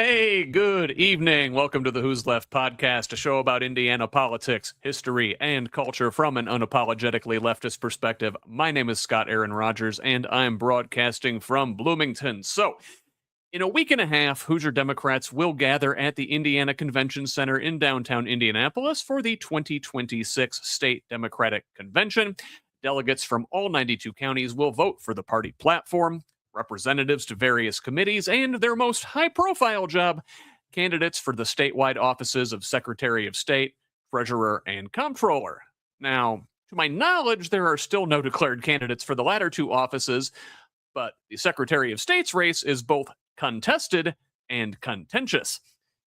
Hey, good evening. Welcome to the HoosLeft Podcast, a show about Indiana politics, history, and culture from an unapologetically leftist perspective. My name is Scott Aaron Rogers, and I'm broadcasting from Bloomington. So, in a week and a half, Hoosier Democrats will gather at the Indiana Convention Center in downtown Indianapolis for the 2026 State Democratic Convention. Delegates from all 92 counties will vote for the party platform, representatives to various committees, and their most high-profile job, candidates for the statewide offices of Secretary of State, Treasurer, and Comptroller. Now, to my knowledge, there are still no declared candidates for the latter two offices, but the Secretary of State's race is both contested and contentious.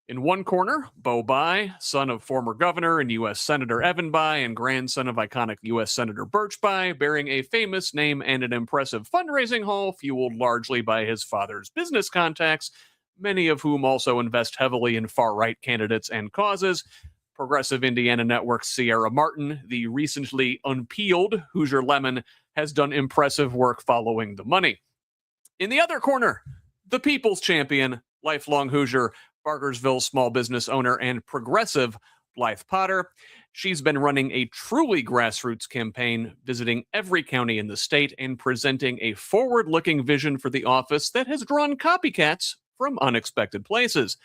In one corner, Bo Bai, son of former governor and U.S. Senator Evan Bai and grandson of iconic U.S. Senator Birch Bai, bearing a famous name and an impressive fundraising haul fueled largely by his father's business contacts, many of whom also invest heavily in far-right candidates and causes. Progressive Indiana Network's Sierra Martin, the recently unpeeled Hoosier Lemon, has done impressive work following the money. In the other corner, the people's champion, lifelong Hoosier, Bargersville small business owner and progressive Blythe Potter. She's been running a truly grassroots campaign, visiting every county in the state and presenting a forward-looking vision for the office that has drawn copycats from unexpected places.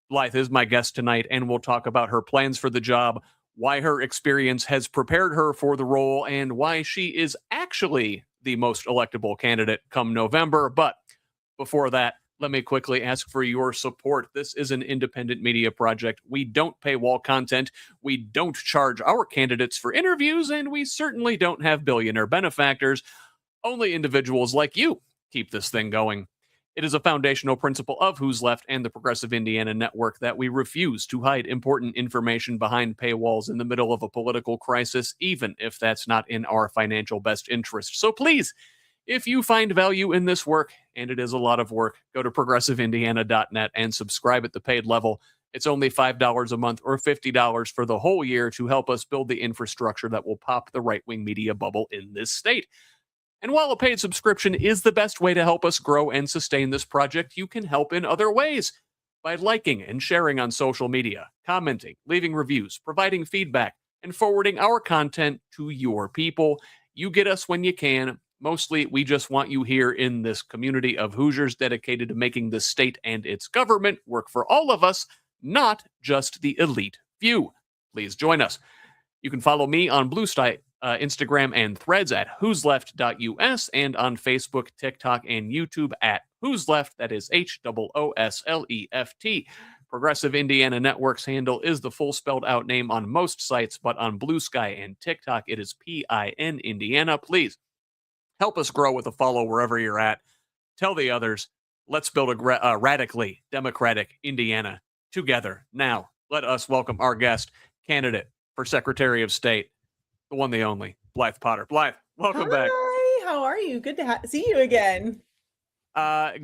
Blythe is my guest tonight, and we'll talk about her plans for the job, why her experience has prepared her for the role, and why she is actually the most electable candidate come November. But before that, let me quickly ask for your support. This is an independent media project. We don't paywall content. We don't charge our candidates for interviews, and we certainly don't have billionaire benefactors. Only individuals like you keep this thing going. It is a foundational principle of Who's Left and the Progressive Indiana Network that we refuse to hide important information behind paywalls in the middle of a political crisis, even if that's not in our financial best interest. So please, if you find value in this work, and it is a lot of work, go to progressiveindiana.net and subscribe at the paid level. It's only $5 a month or $50 for the whole year to help us build the infrastructure that will pop the right-wing media bubble in this state. And while a paid subscription is the best way to help us grow and sustain this project, you can help in other ways by liking and sharing on social media, commenting, leaving reviews, providing feedback, and forwarding our content to your people. You get us when you can. Mostly, we just want you here in this community of Hoosiers dedicated to making the state and its government work for all of us, not just the elite few. Please join us. You can follow me on Blue Sky, Instagram, and Threads at whosleft.us, and on Facebook, TikTok, and YouTube at Who's Left. That is HOOSLEFT. Progressive Indiana Network's handle is the full spelled out name on most sites, but on Blue Sky and TikTok, it is PIN Indiana. Please help us grow with a follow wherever you're at. Tell the others. Let's build a radically democratic Indiana together. Now, let us welcome our guest, candidate for Secretary of State, the one, the only, Blythe Potter. Blythe, welcome back. Hi, how are you? Good to see you again.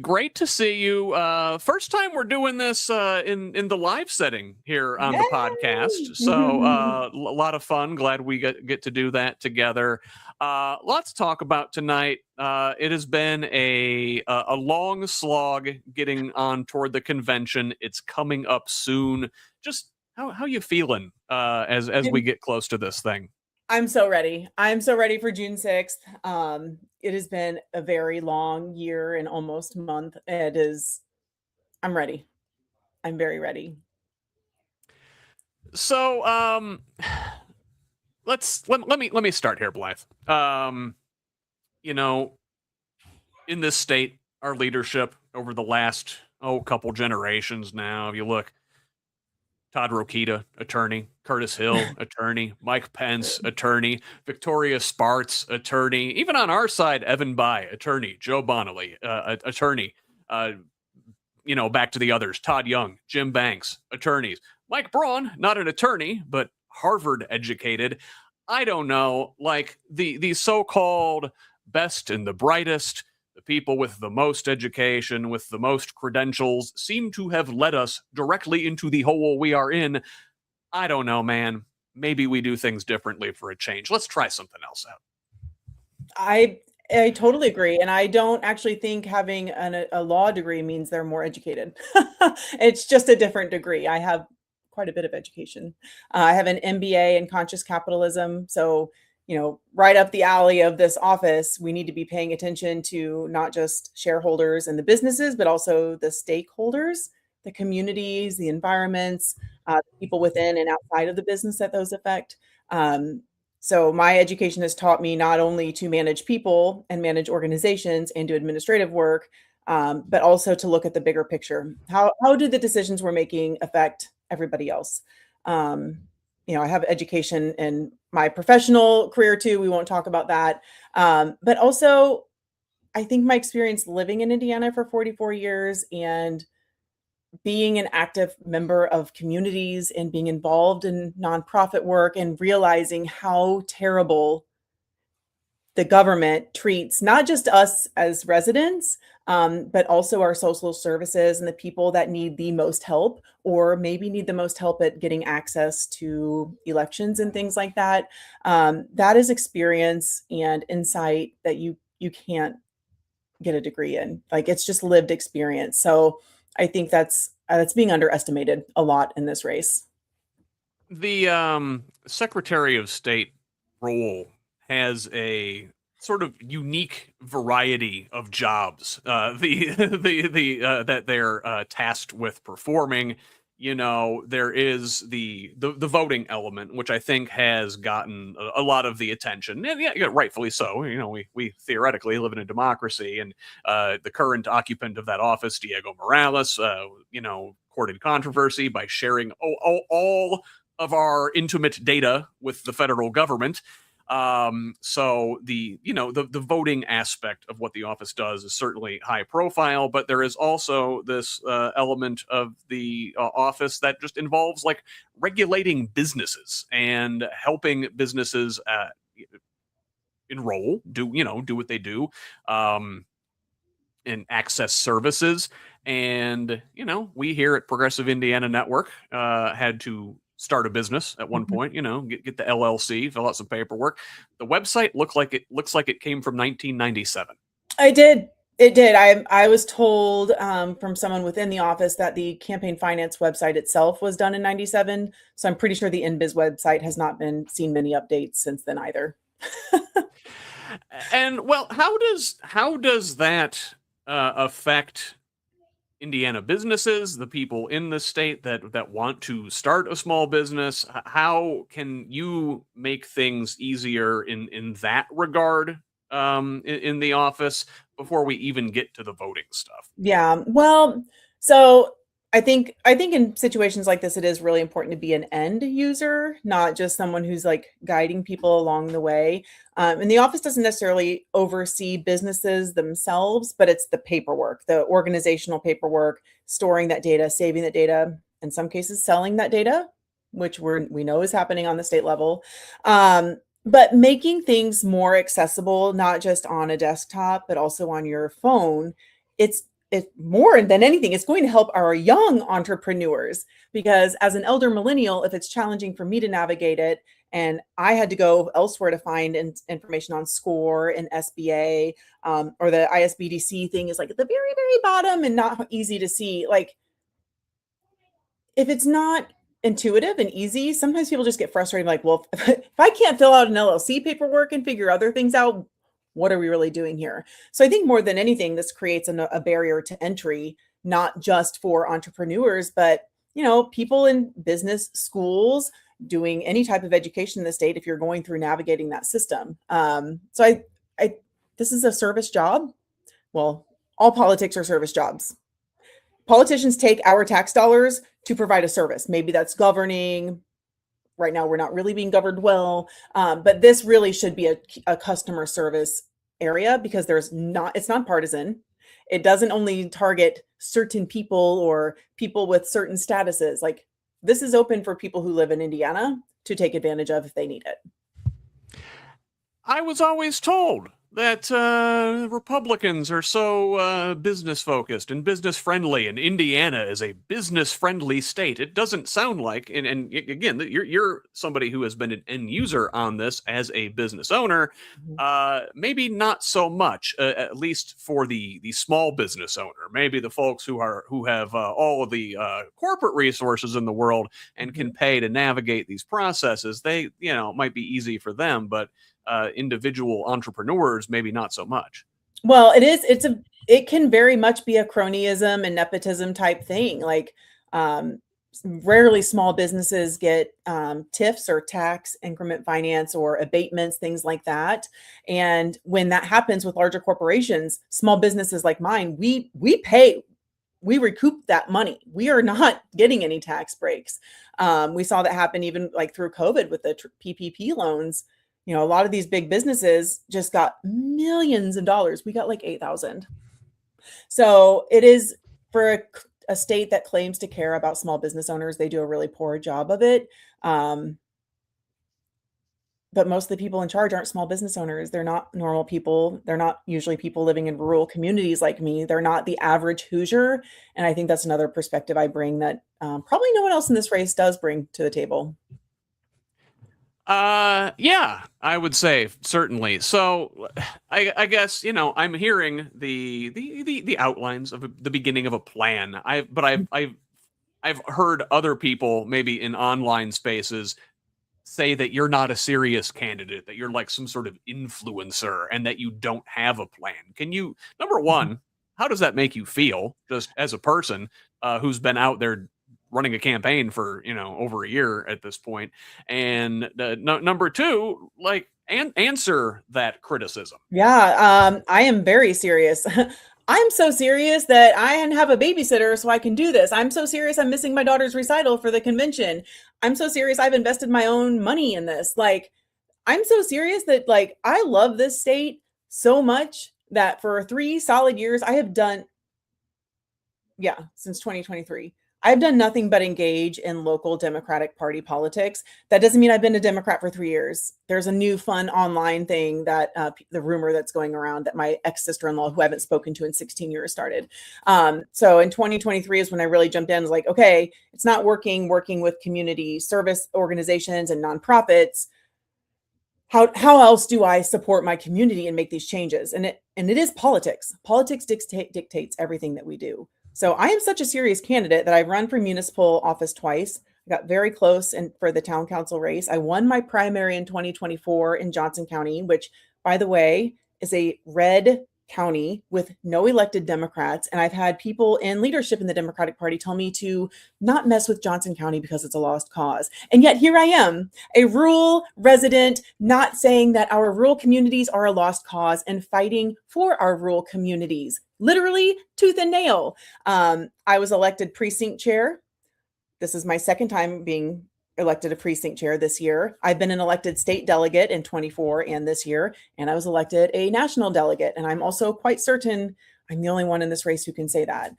Great to see you. First time we're doing this in the live setting here on the podcast. So a lot of fun. Glad we get to do that together. Lots to talk about tonight. It has been a long slog getting on toward the convention. It's coming up soon. Just how you feeling as we get close to this thing? I'm so ready. I'm so ready for June 6th. It has been a very long year and almost month. I'm ready. I'm very ready. So let me start here, Blythe. In this state, our leadership over the last couple generations now, if you look, Todd Rokita, attorney. Curtis Hill, attorney. Mike Pence, attorney. Victoria Spartz, attorney. Even on our side, Evan Bai, attorney. Joe Bonnelly, attorney. Back to the others. Todd Young, Jim Banks, attorneys. Mike Braun, not an attorney, but Harvard educated. I don't know, like the so-called best and the brightest, the people with the most education, with the most credentials, seem to have led us directly into the hole we are in. I don't know, man. Maybe we do things differently for a change. Let's try something else out. I totally agree. And I don't actually think having a law degree means they're more educated. It's just a different degree. I have quite a bit of education. I have an MBA in conscious capitalism. So, right up the alley of this office, we need to be paying attention to not just shareholders and the businesses, but also the stakeholders, the communities, the environments, people within and outside of the business that those affect. So my education has taught me not only to manage people and manage organizations and do administrative work, but also to look at the bigger picture. How do the decisions we're making affect everybody else? I have education in my professional career too. We won't talk about that. But also, I think my experience living in Indiana for 44 years and being an active member of communities and being involved in nonprofit work and realizing how terrible the government treats not just us as residents, but also our social services and the people that need the most help, or maybe need the most help at getting access to elections and things like that. That is experience and insight that you can't get a degree in. Like, it's just lived experience. So I think that's being underestimated a lot in this race. The Secretary of State role has a sort of unique variety of jobs that they're tasked with performing. There is the voting element, which I think has gotten a lot of the attention, and yeah, rightfully so. We theoretically live in a democracy, and the current occupant of that office, Diego Morales, courted controversy by sharing all of our intimate data with the federal government. So the voting aspect of what the office does is certainly high profile, but there is also this element of the office that just involves like regulating businesses and helping businesses enroll, do what they do, and access services. And we here at Progressive Indiana Network had to start a business at one point, get the LLC, fill out some paperwork. The website looks like it came from 1997. It did. I was told from someone within the office that the campaign finance website itself was done in 97. So I'm pretty sure the InBiz website has not seen many updates since then either. And well, how does that affect Indiana businesses, the people in the state that want to start a small business? How can you make things easier in that regard in the office before we even get to the voting stuff? Yeah. Well, so I think in situations like this, it is really important to be an end user, not just someone who's like guiding people along the way. And the office doesn't necessarily oversee businesses themselves, but it's the paperwork, the organizational paperwork, storing that data, saving that data, in some cases selling that data, which we know is happening on the state level. But making things more accessible, not just on a desktop, but also on your phone. It's more than anything, it's going to help our young entrepreneurs, because as an elder millennial, if it's challenging for me to navigate it, and I had to go elsewhere to find information on SCORE and SBA, or the ISBDC thing is like at the very, very bottom and not easy to see. Like, if it's not intuitive and easy, sometimes people just get frustrated. Like, well, if I can't fill out an LLC paperwork and figure other things out, what are we really doing here? So I think more than anything, this creates a barrier to entry, not just for entrepreneurs, but people in business schools doing any type of education in the state. If you're going through navigating that system, so I this is a service job. Well, all politics are service jobs. Politicians take our tax dollars to provide a service. Maybe that's governing. Right now, we're not really being governed well, but this really should be a customer service area, because it's not partisan. It doesn't only target certain people or people with certain statuses. Like, this is open for people who live in Indiana to take advantage of if they need it. I was always told that Republicans are so business focused and business friendly, and Indiana is a business friendly state. It doesn't sound like, and again, you're somebody who has been an end user on this as a business owner. Mhm. Maybe not so much, at least for the small business owner. Maybe the folks who have all of the corporate resources in the world and can Mhm. pay to navigate these processes. They, might be easy for them, but individual entrepreneurs, maybe not so much. Well, it can very much be a cronyism and nepotism type thing. Like, rarely small businesses get TIFs or tax increment finance or abatements, things like that. And when that happens with larger corporations, small businesses like mine, we recoup that money. We are not getting any tax breaks. We saw that happen even like through COVID with the PPP loans. A lot of these big businesses just got millions of dollars. We got like 8,000. So it is for a state that claims to care about small business owners, they do a really poor job of it. But most of the people in charge aren't small business owners. They're not normal people. They're not usually people living in rural communities like me. They're not the average Hoosier. And I think that's another perspective I bring that probably no one else in this race does bring to the table. Yeah, I would say certainly. So, I guess I'm hearing the outlines of the beginning of a plan. I've heard other people, maybe in online spaces, say that you're not a serious candidate, that you're like some sort of influencer, and that you don't have a plan. Can you, number one, how does that make you feel, just as a person who's been out there running a campaign for over a year at this point? And number two, like, answer that criticism. Yeah, I am very serious. I'm so serious that I have a babysitter so I can do this. I'm so serious I'm missing my daughter's recital for the convention. I'm so serious I've invested my own money in this. Like, I'm so serious that like I love this state so much that for 3 solid years I have done, since 2023. I've done nothing but engage in local Democratic Party politics. That doesn't mean I've been a Democrat for 3 years. There's a new fun online thing that the rumor that's going around that my ex-sister-in-law, who I haven't spoken to in 16 years, started. So in 2023 is when I really jumped in. I was like, okay, it's not working with community service organizations and nonprofits. How else do I support my community and make these changes? And it is politics. Politics dictates everything that we do. So I am such a serious candidate that I've run for municipal office twice. I got very close and for the town council race. I won my primary in 2024 in Johnson County, which, by the way, is a red county with no elected Democrats. And I've had people in leadership in the Democratic Party tell me to not mess with Johnson County because it's a lost cause. And yet here I am, a rural resident, not saying that our rural communities are a lost cause and fighting for our rural communities, literally tooth and nail. I was elected precinct chair. This is my second time being elected a precinct chair this year. I've been an elected state delegate in 24 and this year, and I was elected a national delegate. And I'm also quite certain I'm the only one in this race who can say that.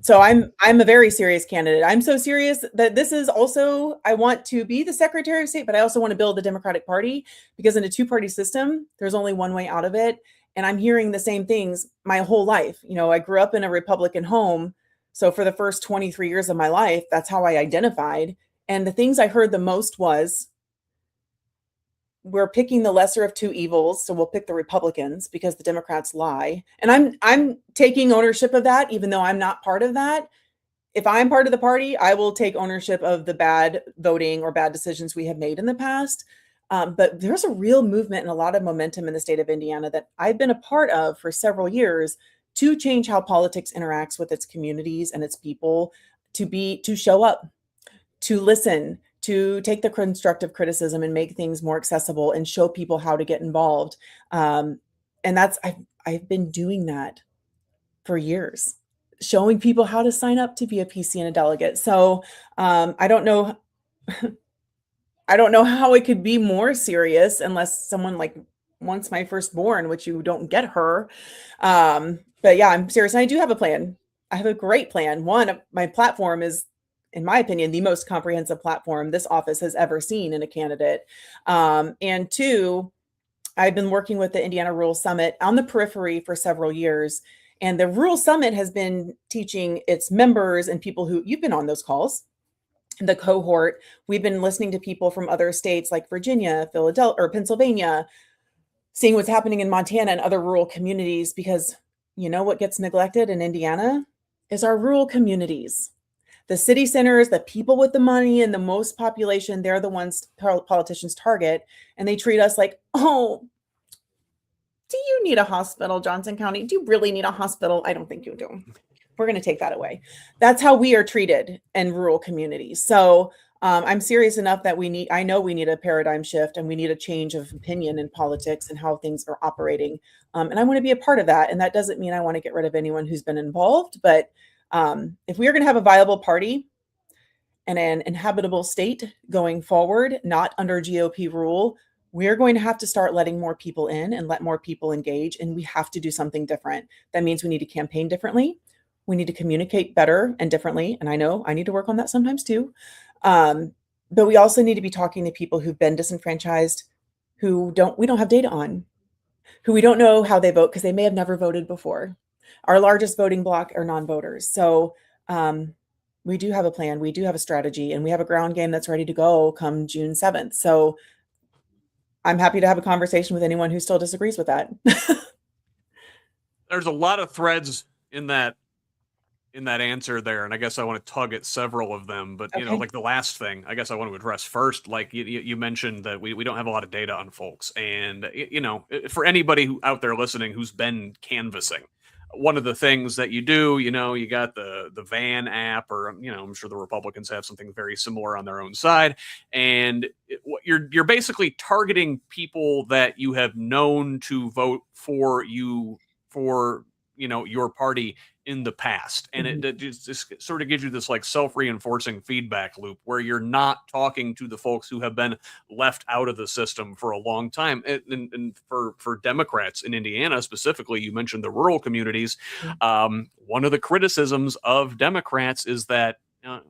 So I'm a very serious candidate. I'm so serious that this is also, I want to be the Secretary of State, but I also want to build the Democratic Party, because in a two-party system, there's only one way out of it. And I'm hearing the same things my whole life. I grew up in a Republican home. So for the first 23 years of my life, that's how I identified. And the things I heard the most was, we're picking the lesser of two evils, so we'll pick the Republicans because the Democrats lie. And I'm taking ownership of that, even though I'm not part of that. If I'm part of the party, I will take ownership of the bad voting or bad decisions we have made in the past. But there's a real movement and a lot of momentum in the state of Indiana that I've been a part of for several years to change how politics interacts with its communities and its people, to show up, to listen, to take the constructive criticism and make things more accessible and show people how to get involved. And I've been doing that for years, showing people how to sign up to be a PC and a delegate. So I don't know. I don't know how it could be more serious unless someone like wants my firstborn, which you don't get her. But yeah, I'm serious. And I do have a plan. I have a great plan. One, my platform is, in my opinion, the most comprehensive platform this office has ever seen in a candidate. And two, I've been working with the Indiana Rural Summit on the periphery for several years. And the Rural Summit has been teaching its members and people who you've been on those calls, the cohort. We've been listening to people from other states like Virginia, Philadelphia, or Pennsylvania, seeing what's happening in Montana and other rural communities, because you know what gets neglected in Indiana is our rural communities. The city centers, the people with the money and the most population, they're the ones politicians target, and they treat us like, oh, do you need a hospital, Johnson County? Do you really need a hospital? I don't think you do. We're going to take that away. That's how we are treated in rural communities. So I'm serious enough that I know we need a paradigm shift, and we need a change of opinion in politics and how things are operating. And I want to be a part of that. And that doesn't mean I want to get rid of anyone who's been involved, but if we are going to have a viable party and an inhabitable state going forward, not under GOP rule, we're going to have to start letting more people in and let more people engage. And we have to do something different. That means we need to campaign differently. We need to communicate better and differently. And I know I need to work on that sometimes too. But we also need to be talking to people who've been disenfranchised, who we don't have data on, who we don't know how they vote because they may have never voted before. Our largest voting bloc are non-voters. So we do have a plan. We do have a strategy, and we have a ground game that's ready to go come June 7th. So I'm happy to have a conversation with anyone who still disagrees with that. There's a lot of threads in that answer there, and I guess I want to tug at several of them. But Okay. like the last thing I guess I want to address first, like you mentioned that we don't have a lot of data on folks, and for anybody out there listening who's been canvassing, one of the things that you do, you got the Van app, or I'm sure the Republicans have something very similar on their own side, and you're basically targeting people that you have known to vote for you for your party in the past. And it just sort of gives you this like self-reinforcing feedback loop where you're not talking to the folks who have been left out of the system for a long time. And for Democrats in Indiana specifically, you mentioned the rural communities. One of the criticisms of Democrats is that,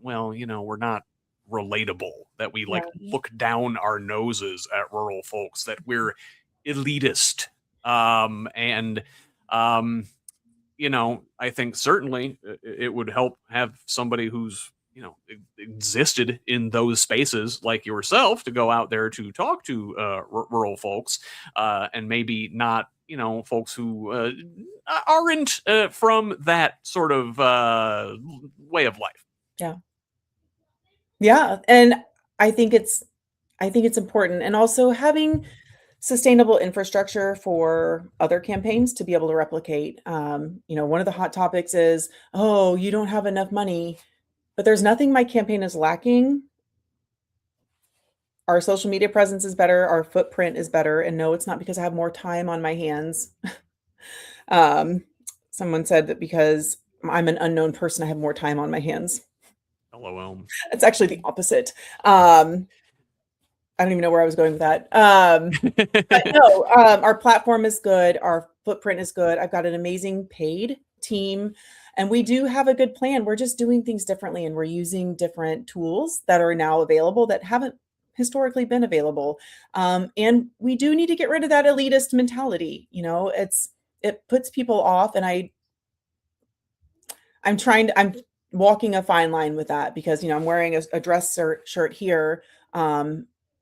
we're not relatable, that we look down our noses at rural folks, that we're elitist. I think certainly it would help have somebody who's, existed in those spaces like yourself to go out there to talk to rural folks, and maybe not, folks who aren't from that sort of way of life. Yeah. Yeah. And I think it's important. And also having sustainable infrastructure for other campaigns to be able to replicate. One of the hot topics is, oh, you don't have enough money, but there's nothing my campaign is lacking. Our social media presence is better. Our footprint is better. And no, it's not because I have more time on my hands. Someone said that because I'm an unknown person, I have more time on my hands. LOL. It's actually the opposite. I don't even know where I was going with that. But no, our platform is good. Our footprint is good. I've got an amazing paid team, and we do have a good plan. We're just doing things differently, and we're using different tools that are now available that haven't historically been available. And we do need to get rid of that elitist mentality. It puts people off, and I'm walking a fine line with that because, I'm wearing a dress shirt here.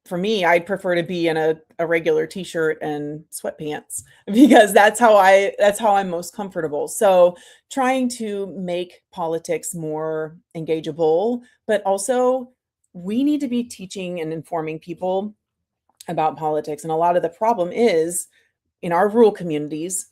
For me, I'd prefer to be in a regular t-shirt and sweatpants because that's how I'm most comfortable. So trying to make politics more engageable, but also we need to be teaching and informing people about politics. And a lot of the problem is in our rural communities,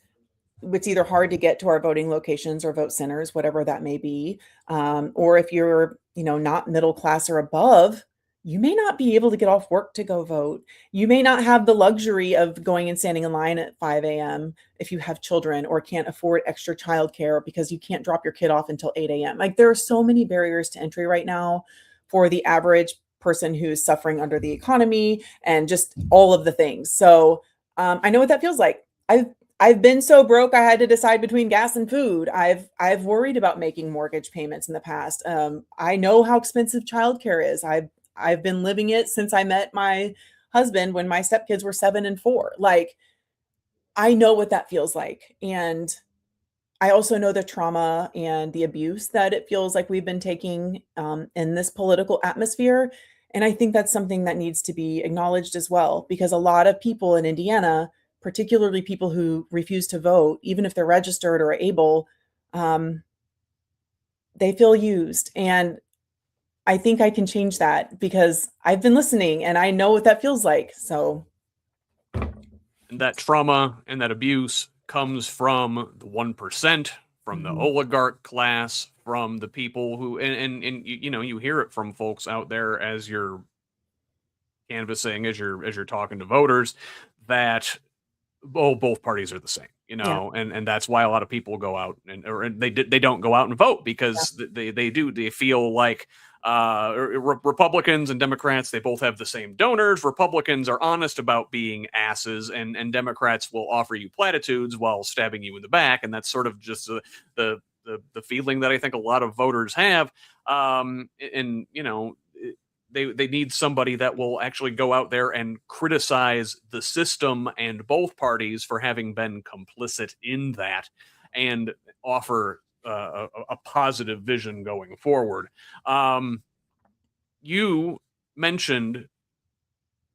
it's either hard to get to our voting locations or vote centers, whatever that may be. Or if you're, not middle class or above, you may not be able to get off work to go vote. You may not have the luxury of going and standing in line at 5 a.m. if you have children, or can't afford extra childcare because you can't drop your kid off until 8 a.m. Like, there are so many barriers to entry right now for the average person who's suffering under the economy and just all of the things. So I know what that feels like. I've been so broke I had to decide between gas and food. I've worried about making mortgage payments in the past. I know how expensive childcare is. I've been living it since I met my husband when my stepkids were 7 and 4. Like, I know what that feels like. And I also know the trauma and the abuse that it feels like we've been taking in this political atmosphere. And I think that's something that needs to be acknowledged as well, because a lot of people in Indiana, particularly people who refuse to vote, even if they're registered or able, they feel used. And I think I can change that because I've been listening and I know what that feels like. So, and that trauma and that abuse comes from the 1%, from the oligarch class, from the people who, and you hear it from folks out there as you're canvassing, as you're talking to voters, that both parties are the same, yeah. and that's why a lot of people go out and they don't go out and vote, because they feel like Republicans and Democrats, they both have the same donors. Republicans are honest about being asses, and Democrats will offer you platitudes while stabbing you in the back, and that's sort of just the feeling that I think a lot of voters have. And they need somebody that will actually go out there and criticize the system and both parties for having been complicit in that, and offer a positive vision going forward. You mentioned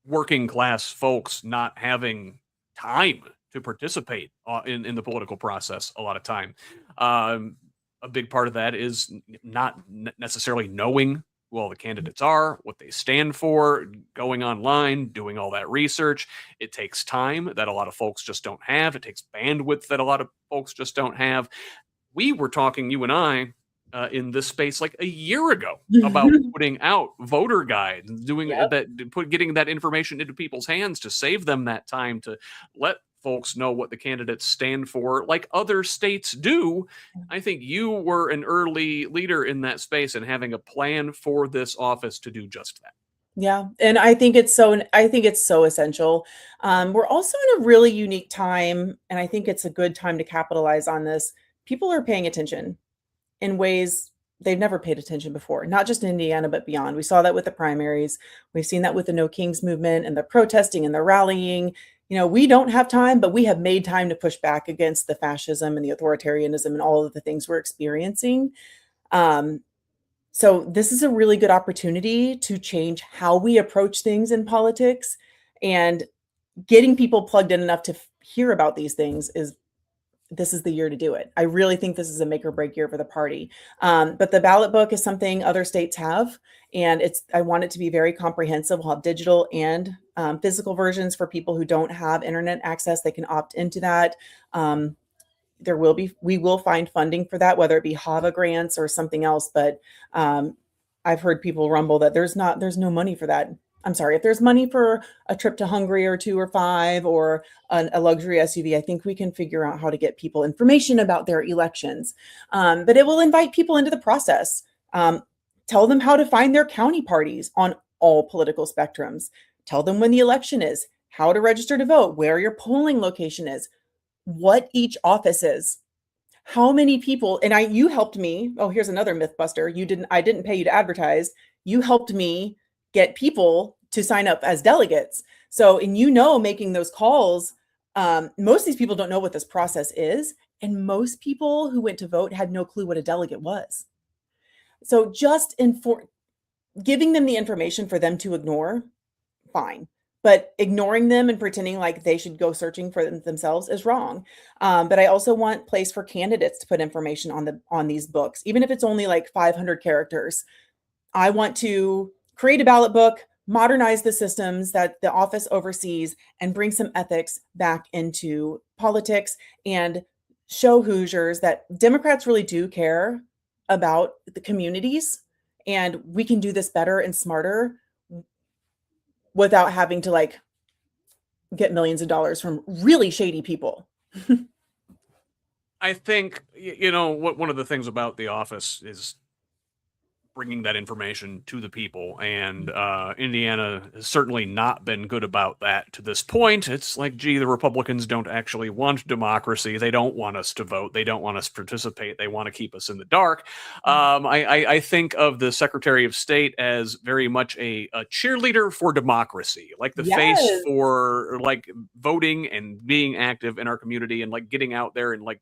working class folks not having time to participate in the political process a lot of time. A big part of that is not necessarily knowing who all the candidates are, what they stand for, going online, doing all that research. It takes time that a lot of folks just don't have. It takes bandwidth that a lot of folks just don't have. We were talking, you and I, in this space like a year ago about putting out voter guides, doing getting that information into people's hands to save them that time to let folks know what the candidates stand for, like other states do. I think you were an early leader in that space and having a plan for this office to do just that. Yeah. And I think it's so essential. We're also in a really unique time, and I think it's a good time to capitalize on this. People are paying attention in ways they've never paid attention before, not just in Indiana, but beyond. We saw that with the primaries. We've seen that with the No Kings movement and the protesting and the rallying. We don't have time, but we have made time to push back against the fascism and the authoritarianism and all of the things we're experiencing. So this is a really good opportunity to change how we approach things in politics, and getting people plugged in enough to hear about these things this is the year to do it. I really think this is a make or break year for the party. But the ballot book is something other states have, and I want it to be very comprehensive. We'll have digital and physical versions for people who don't have internet access. They can opt into that. We will find funding for that, whether it be HAVA grants or something else. But I've heard people rumble that there's no money for that. I'm sorry, if there's money for a trip to Hungary or 2 or 5 or a luxury SUV, I think we can figure out how to get people information about their elections. But it will invite people into the process. Tell them how to find their county parties on all political spectrums. Tell them when the election is, how to register to vote, where your polling location is, what each office is, how many people. And you helped me. Oh, here's another myth buster. I didn't pay you to advertise. You helped me get people to sign up as delegates. So, making those calls, most of these people don't know what this process is. And most people who went to vote had no clue what a delegate was. So just giving them the information for them to ignore, fine. But ignoring them and pretending like they should go searching for themselves is wrong. But I also want place for candidates to put information on these books, even if it's only like 500 characters. I want to create a ballot book, modernize the systems that the office oversees, and bring some ethics back into politics, and show Hoosiers that Democrats really do care about the communities, and we can do this better and smarter without having to get millions of dollars from really shady people. I think, one of the things about the office is bringing that information to the people. And Indiana has certainly not been good about that to this point. It's like, gee, the Republicans don't actually want democracy. They don't want us to vote. They don't want us to participate. They want to keep us in the dark. I think of the Secretary of State as very much a cheerleader for democracy, like the face for like voting and being active in our community and like getting out there and like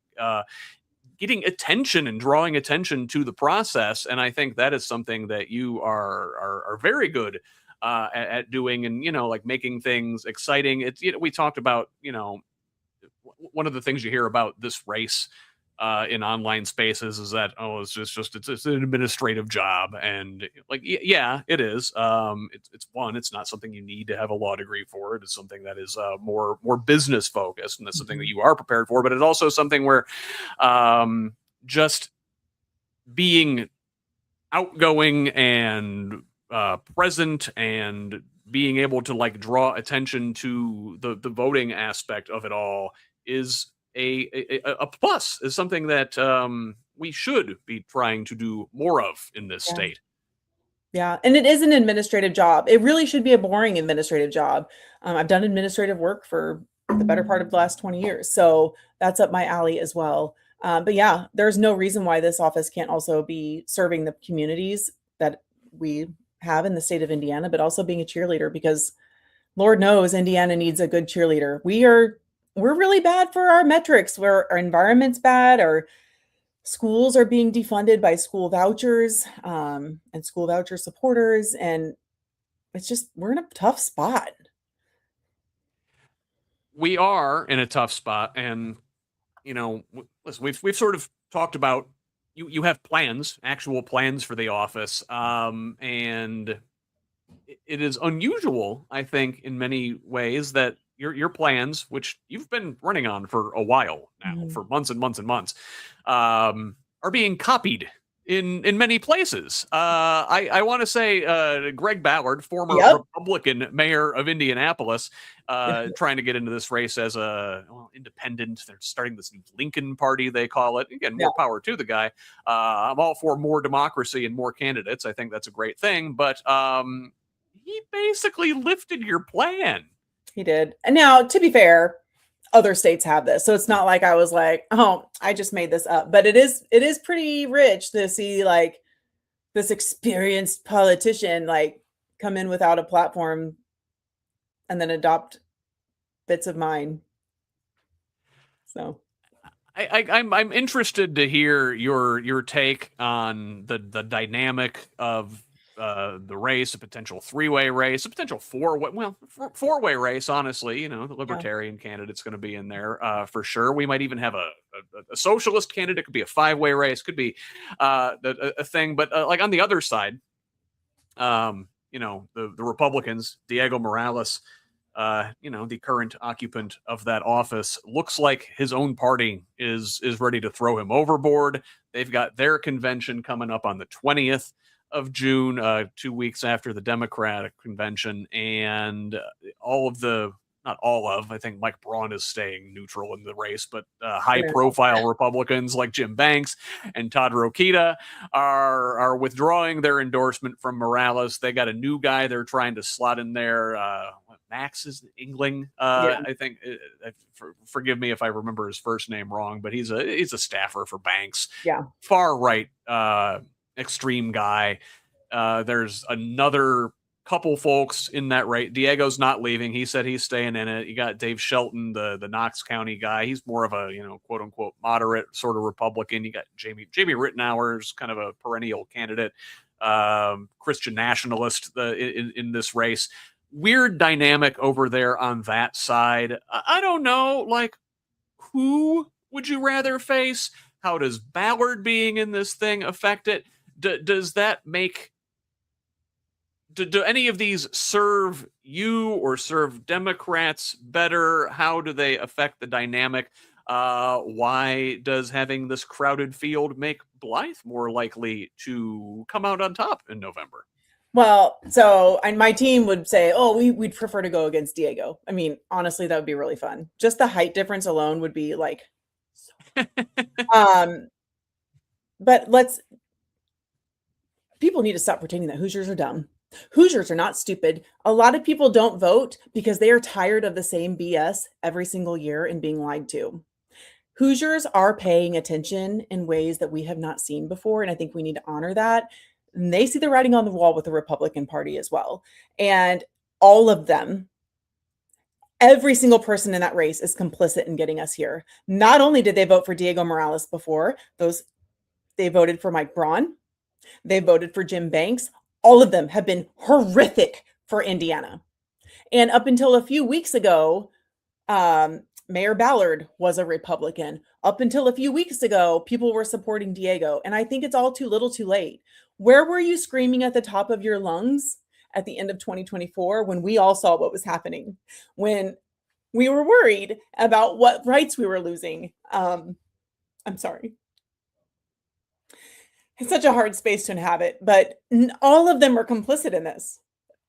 getting attention and drawing attention to the process. And I think that is something that you are very good at doing, and, you know, like making things exciting. It's, you know, we talked about, you know, one of the things you hear about this race in online spaces is that, oh, it's an administrative job. And like, yeah, it is. It's one, it's not something you need to have a law degree for. It is something that is more business focused, and that's something that you are prepared for. But it's also something where just being outgoing and present and being able to like draw attention to the voting aspect of it all is a plus, is something that we should be trying to do more of in this state. Yeah, and it is an administrative job. It really should be a boring administrative job. I've done administrative work for the better part of the last 20 years, so that's up my alley as well. But yeah, there's no reason why this office can't also be serving the communities that we have in the state of Indiana, but also being a cheerleader, because Lord knows Indiana needs a good cheerleader. We're really bad for our metrics, where our environment's bad, our schools are being defunded by school vouchers and school voucher supporters. And it's just, we're in a tough spot. We are in a tough spot. And, you know, listen, we've sort of talked about, you have plans, actual plans for the office. And it is unusual, I think, in many ways that your plans, which you've been running on for a while now, for months and months and months, are being copied in many places. I want to say Greg Ballard, former Republican mayor of Indianapolis, trying to get into this race as a independent. They're starting this new Lincoln Party, they call it. Again, more power to the guy. I'm all for more democracy and more candidates. I think that's a great thing. But he basically lifted your plan. He did. And now, to be fair, other states have this. So it's not like I was like, oh, I just made this up. But it is pretty rich to see like this experienced politician like come in without a platform and then adopt bits of mine. So I'm interested to hear your take on the dynamic of the race, a potential three-way race, a potential four-way race, honestly. You know, the libertarian candidate's going to be in there for sure. We might even have a socialist candidate. Could be a five-way race, could be a thing. But like on the other side, you know, the Republicans, Diego Morales, you know, the current occupant of that office, looks like his own party is ready to throw him overboard. They've got their convention coming up on the 20th of June, 2 weeks after the Democratic convention, and I think Mike Braun is staying neutral in the race, but high-profile Republicans like Jim Banks and Todd Rokita are withdrawing their endorsement from Morales. They got a new guy they're trying to slot in there. Max is Engling, I think. Forgive me if I remember his first name wrong, but he's a staffer for Banks. Yeah, far right. Extreme guy. There's another couple folks in that right. Diego's not leaving. He said he's staying in it. You got Dave Shelton, the Knox County guy. He's more of a, you know, quote unquote moderate sort of Republican. You got Jamie Rittenauer's kind of a perennial candidate, Christian nationalist in this race. Weird dynamic over there on that side. I don't know, like, who would you rather face? How does Ballard being in this thing affect it? Does that make... Do any of these serve you or serve Democrats better? How do they affect the dynamic? Why does having this crowded field make Blythe more likely to come out on top in November? Well, so, and my team would say, oh, we'd prefer to go against Diego. I mean, honestly, that would be really fun. Just the height difference alone would be like... but people need to stop pretending that Hoosiers are dumb. Hoosiers are not stupid. A lot of people don't vote because they are tired of the same BS every single year and being lied to. Hoosiers are paying attention in ways that we have not seen before, and I think we need to honor that. And they see the writing on the wall with the Republican Party as well. And all of them, every single person in that race is complicit in getting us here. Not only did they vote for Diego Morales before, they voted for Mike Braun, they voted for Jim Banks. All of them have been horrific for Indiana. And up until a few weeks ago, Mayor Ballard was a Republican. Up until a few weeks ago, people were supporting Diego. And I think it's all too little too late. Where were you screaming at the top of your lungs at the end of 2024 when we all saw what was happening? When we were worried about what rights we were losing? I'm sorry. It's such a hard space to inhabit, but all of them are complicit in this.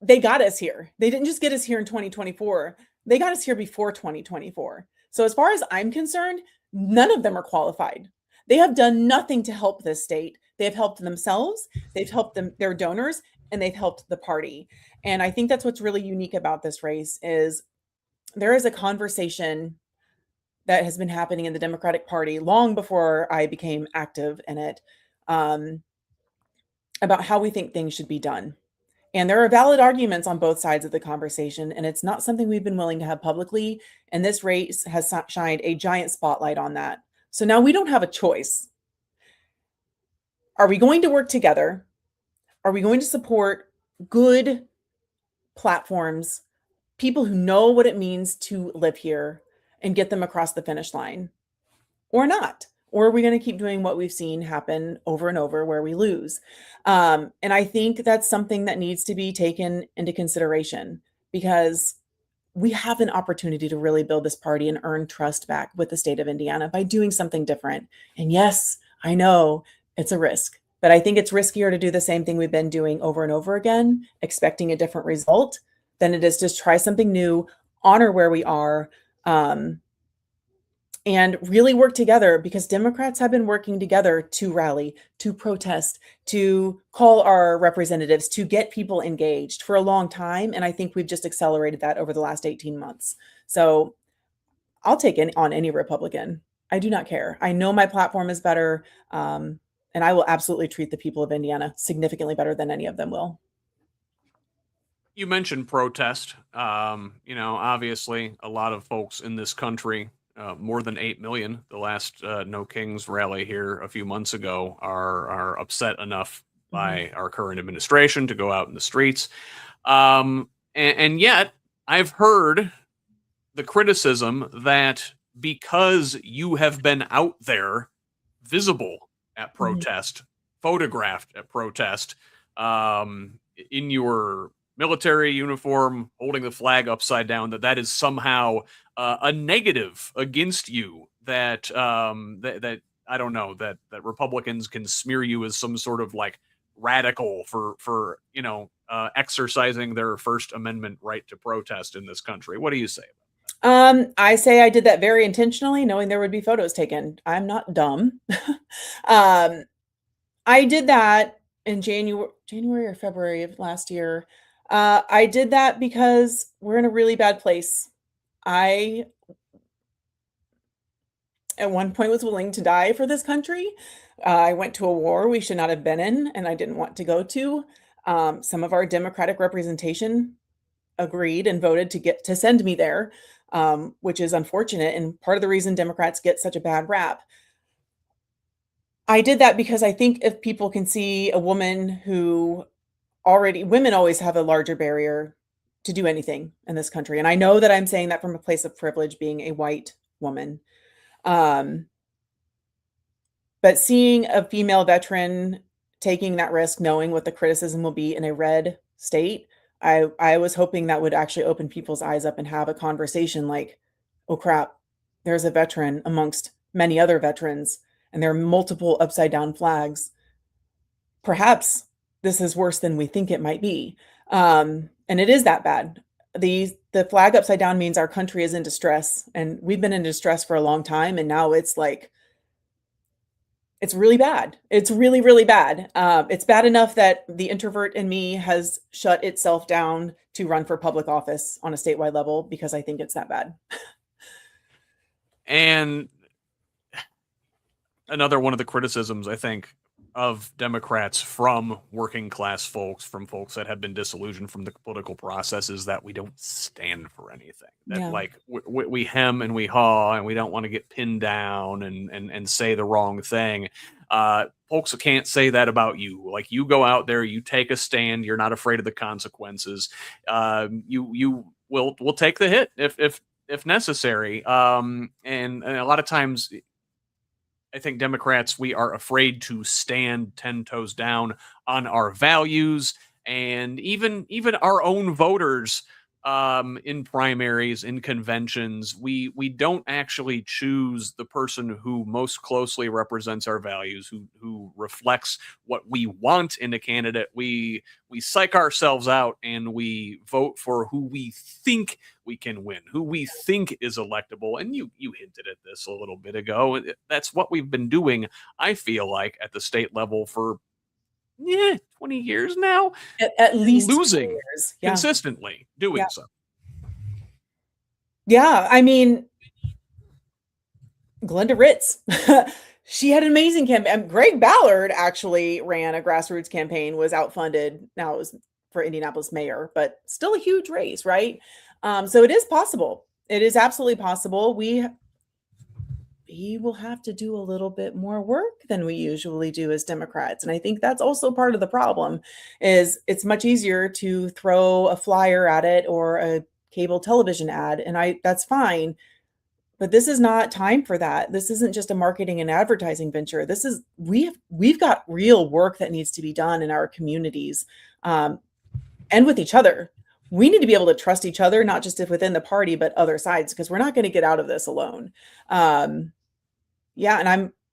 They got us here. They didn't just get us here in 2024. They got us here before 2024. So as far as I'm concerned, none of them are qualified. They have done nothing to help this state. They've helped themselves, they've helped their donors, and they've helped the party. And I think that's what's really unique about this race is there is a conversation that has been happening in the Democratic Party long before I became active in it, about how we think things should be done. And there are valid arguments on both sides of the conversation, and it's not something we've been willing to have publicly. And this race has shined a giant spotlight on that. So now we don't have a choice. Are we going to work together? Are we going to support good platforms, people who know what it means to live here and get them across the finish line, or not? Or are we going to keep doing what we've seen happen over and over where we lose? And I think that's something that needs to be taken into consideration because we have an opportunity to really build this party and earn trust back with the state of Indiana by doing something different. And yes, I know it's a risk, but I think it's riskier to do the same thing we've been doing over and over again, expecting a different result, than it is to try something new, honor where we are, and really work together, because Democrats have been working together to rally, to protest, to call our representatives, to get people engaged for a long time. And I think we've just accelerated that over the last 18 months. So I'll take on any Republican. I do not care. I know my platform is better. And I will absolutely treat the people of Indiana significantly better than any of them will. You mentioned protest. Obviously a lot of folks in this country, more than 8 million, the last No Kings rally here a few months ago, are upset enough by our current administration to go out in the streets. And yet I've heard the criticism that because you have been out there visible at protest, photographed at protest, in your military uniform, holding the flag upside down, that is somehow a negative against you, that that I don't know, that Republicans can smear you as some sort of like radical for exercising their First Amendment right to protest in this country. What do you say about that? I say I did that very intentionally, knowing there would be photos taken. I'm not dumb. I did that in January or February of last year. I did that because we're in a really bad place. I, at one point, was willing to die for this country. I went to a war we should not have been in, and I didn't want to go to. Some of our Democratic representation agreed and voted to send me there, which is unfortunate, and part of the reason Democrats get such a bad rap. I did that because I think if people can see a woman who women always have a larger barrier to do anything in this country. And I know that I'm saying that from a place of privilege, being a white woman. But seeing a female veteran taking that risk, knowing what the criticism will be in a red state, I was hoping that would actually open people's eyes up and have a conversation like, oh crap, there's a veteran amongst many other veterans, and there are multiple upside down flags. Perhaps this is worse than we think it might be. And it is that bad. The flag upside down means our country is in distress, and we've been in distress for a long time. And now it's like It's really bad. It's really, really bad. It's bad enough that the introvert in me has shut itself down to run for public office on a statewide level because I think it's that bad. And another one of the criticisms, I think, of Democrats from working class folks, from folks that have been disillusioned from the political process, is that we don't stand for anything. That like we hem and we haw and we don't want to get pinned down and say the wrong thing. Folks can't say that about you. Like, you go out there, you take a stand, you're not afraid of the consequences. You will take the hit if necessary. And a lot of times, I think Democrats, we are afraid to stand 10 toes down on our values, and even our own voters in primaries, in conventions. We don't actually choose the person who most closely represents our values, who reflects what we want in a candidate. We psych ourselves out and we vote for who we think we can win, who we think is electable. And you hinted at this a little bit ago. That's what we've been doing, I feel like, at the state level for 20 years now, at least losing years. consistently doing so. Yeah, I mean, Glenda Ritz, she had an amazing campaign. Greg Ballard actually ran a grassroots campaign, was outfunded. Now it was for Indianapolis mayor, but still a huge race, right? So it is possible. It is absolutely possible. We will have to do a little bit more work than we usually do as Democrats. And I think that's also part of the problem, is it's much easier to throw a flyer at it or a cable television ad. And that's fine, but this is not time for that. This isn't just a marketing and advertising venture. This is, we've got real work that needs to be done in our communities, and with each other. We need to be able to trust each other, not just within the party, but other sides, because we're not going to get out of this alone. And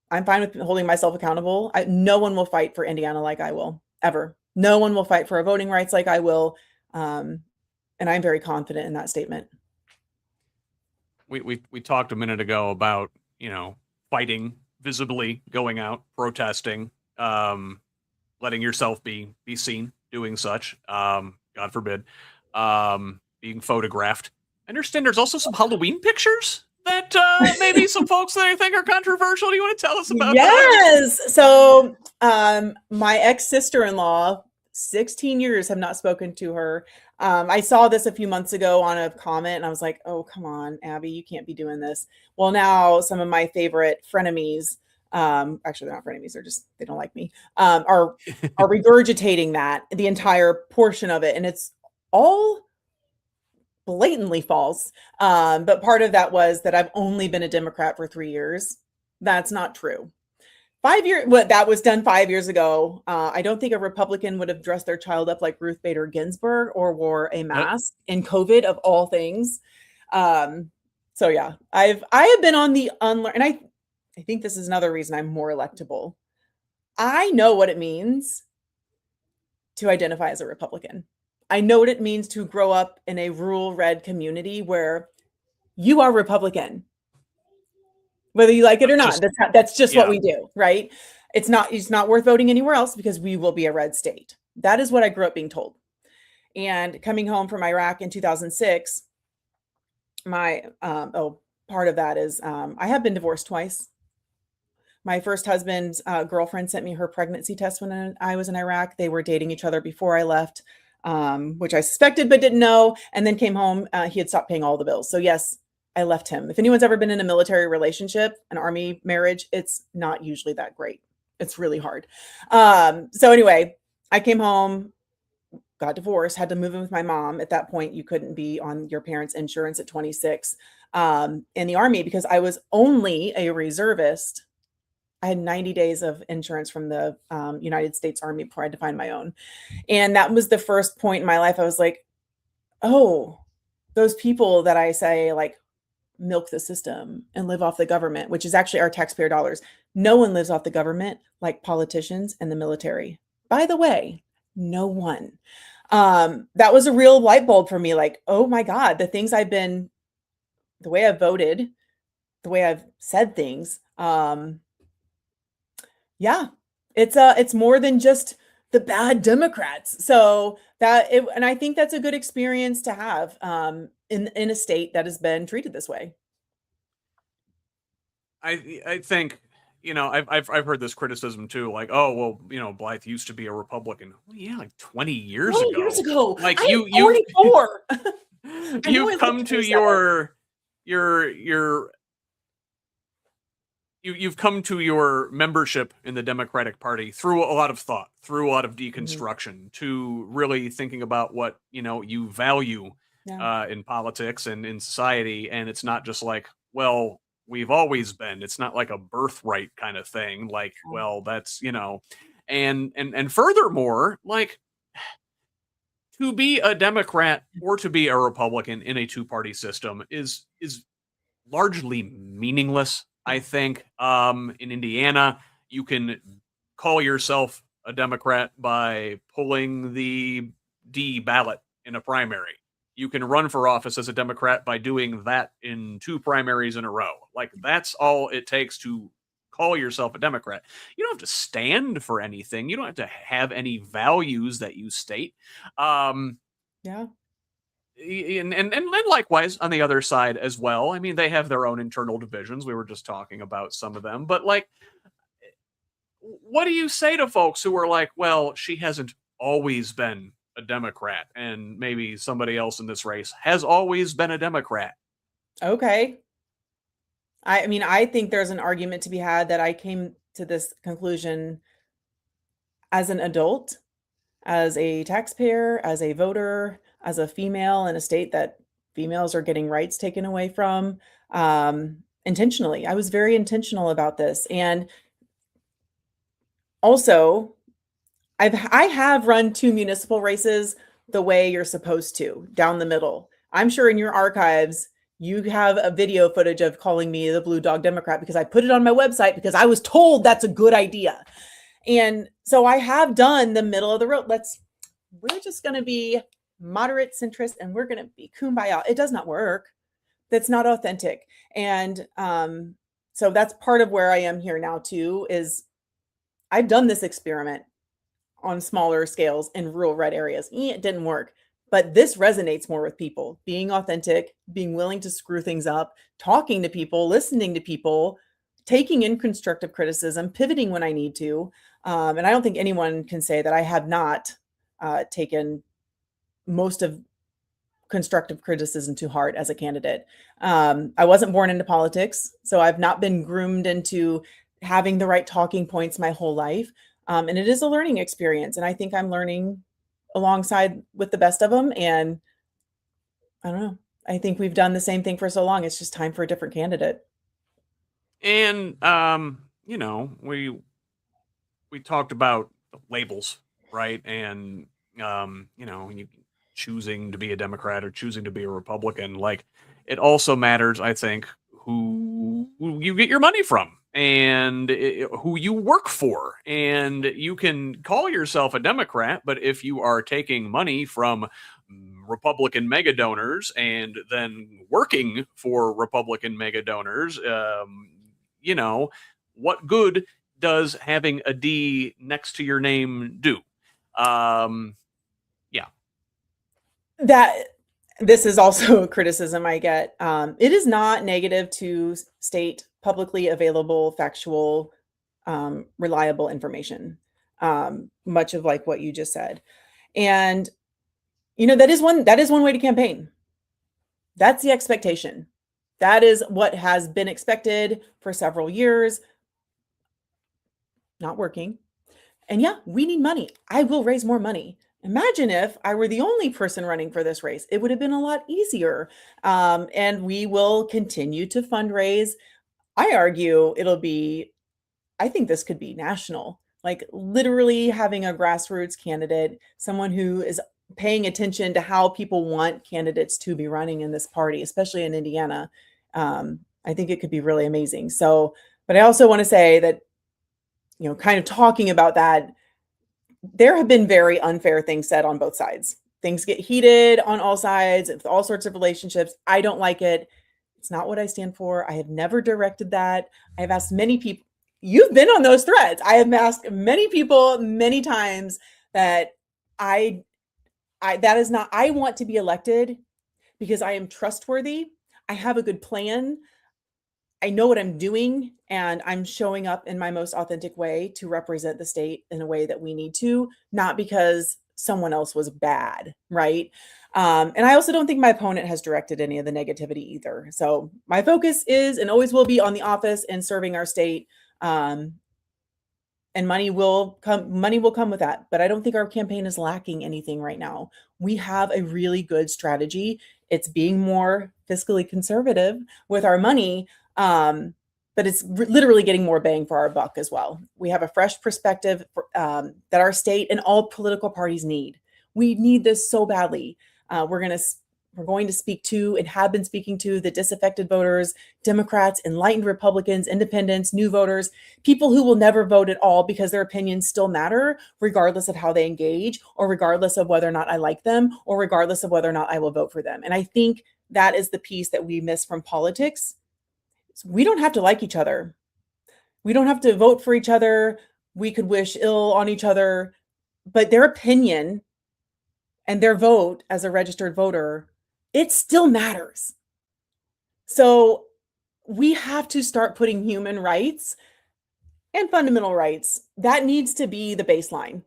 I'm fine with holding myself accountable. No one will fight for Indiana like I will, ever. No one will fight for our voting rights like I will. And I'm very confident in that statement. We talked a minute ago about, fighting visibly, going out, protesting, letting yourself be seen doing such, God forbid, being photographed. I understand there's also some Halloween pictures that maybe some folks that I think are controversial. Do you want to tell us about that? Yes. So my ex-sister-in-law, 16 years, have not spoken to her. I saw this a few months ago on a comment and I was like, oh, come on, Abby, you can't be doing this. Well, now some of my favorite frenemies, actually they're not frenemies, they don't like me, are regurgitating the entire portion of it. And it's all blatantly false. But part of that was that I've only been a Democrat for 3 years. That's not true. 5 years, that was done 5 years ago. I don't think a Republican would have dressed their child up like Ruth Bader Ginsburg or wore a mask in COVID, of all things. So yeah, I have been on the unlearn, and I think this is another reason I'm more electable. I know what it means to identify as a Republican. I know what it means to grow up in a rural red community where you are Republican, whether you like it or not. That's just what we do, right? It's not worth voting anywhere else because we will be a red state. That is what I grew up being told. And coming home from Iraq in 2006, part of that is I have been divorced twice. My first husband's girlfriend sent me her pregnancy test when I was in Iraq. They were dating each other before I left, which I suspected but didn't know. And then came home. He had stopped paying all the bills. So yes, I left him. If anyone's ever been in a military relationship, an army marriage, it's not usually that great. It's really hard. So anyway, I came home, got divorced, had to move in with my mom. At that point, you couldn't be on your parents' insurance at 26 in the Army because I was only a reservist. I had 90 days of insurance from the United States Army before I had to find my own. And that was the first point in my life I was like, oh, those people that I say like milk the system and live off the government, which is actually our taxpayer dollars. No one lives off the government like politicians and the military. By the way, no one. That was a real light bulb for me. Like, oh my God, the way I've voted, the way I've said things, Yeah, it's more than just the bad Democrats. So and I think that's a good experience to have in a state that has been treated this way. I think, I've heard this criticism too, like, oh well, Blythe used to be a Republican. Well, yeah, like 20 years 20 years ago. ago, Like I am 44. I know I you've look come to 27. your you've come to your membership in the Democratic Party through a lot of thought, through a lot of Mhm. deconstruction, to really thinking about what you value Yeah. in politics and in society, and it's not just like, well, we've always been. It's not like a birthright kind of thing. Like, well, that's and furthermore, like, to be a Democrat or to be a Republican in a two-party system is largely meaningless. I think in Indiana, you can call yourself a Democrat by pulling the D ballot in a primary. You can run for office as a Democrat by doing that in two primaries in a row. Like, that's all it takes to call yourself a Democrat. You don't have to stand for anything. You don't have to have any values that you state. Um, Yeah. and likewise on the other side as well. I mean, they have their own internal divisions. We were just talking about some of them, but like, what do you say to folks who are like, well, she hasn't always been a Democrat, and maybe somebody else in this race has always been a Democrat? Okay. I mean, I think there's an argument to be had that I came to this conclusion as an adult, as a taxpayer, as a voter, as a female in a state that females are getting rights taken away from, intentionally. I was very intentional about this. And also, I have run 2 municipal races the way you're supposed to, down the middle. I'm sure in your archives, you have a video footage of calling me the Blue Dog Democrat because I put it on my website because I was told that's a good idea. And so I have done the middle of the road. We're just going to be moderate centrist and we're going to be kumbaya. It does not work. That's not authentic. And so that's part of where I am here now too, is I've done this experiment on smaller scales in rural red areas. It didn't work. But this resonates more with people, being authentic, being willing to screw things up, talking to people, listening to people, taking in constructive criticism, pivoting when I need to. And I don't think anyone can say that I have not taken most of constructive criticism to heart as a candidate. I wasn't born into politics, so I've not been groomed into having the right talking points my whole life. And it is a learning experience. And I think I'm learning alongside with the best of them. And I don't know. I think we've done the same thing for so long. It's just time for a different candidate. And we talked about labels, right? And when you choosing to be a Democrat or choosing to be a Republican, like, it also matters, I think, who you get your money from and who you work for. And you can call yourself a Democrat, but if you are taking money from Republican mega donors and then working for Republican mega donors, what good does having a D next to your name do? Yeah. That this is also a criticism I get. It is not negative to state publicly available, factual, reliable information, much of like what you just said. And that is one way to campaign. That's the expectation. That is what has been expected for several years. Not working. And yeah, we need money. I will raise more money. Imagine if I were the only person running for this race. It would have been a lot easier. And we will continue to fundraise. I argue I think this could be national, like literally having a grassroots candidate, someone who is paying attention to how people want candidates to be running in this party, especially in Indiana. I think it could be really amazing. So, but I also want to say that, kind of talking about that, there have been very unfair things said on both sides. Things get heated on all sides with all sorts of relationships. I don't like it. It's not what I stand for. I have never directed that. I have asked many people. you've been on those threads. I have asked many people many times that I want to be elected because I am trustworthy. I have a good plan. I know what I'm doing, and I'm showing up in my most authentic way to represent the state in a way that we need to, not because someone else was bad, right? And I also don't think my opponent has directed any of the negativity either. So my focus is and always will be on the office and serving our state. Um, and money will come with that. But I don't think our campaign is lacking anything right now. We have a really good strategy. It's being more fiscally conservative with our money, but it's literally getting more bang for our buck as well. We have a fresh perspective that our state and all political parties need. We need this so badly. We're going to speak to and have been speaking to the disaffected voters, Democrats, enlightened Republicans, independents, new voters, people who will never vote at all because their opinions still matter, regardless of how they engage, or regardless of whether or not I like them, or regardless of whether or not I will vote for them. And I think that is the piece that we miss from politics. We don't have to like each other. We don't have to vote for each other. We could wish ill on each other, but their opinion and their vote as a registered voter, it still matters. So we have to start putting human rights and fundamental rights. That needs to be the baseline.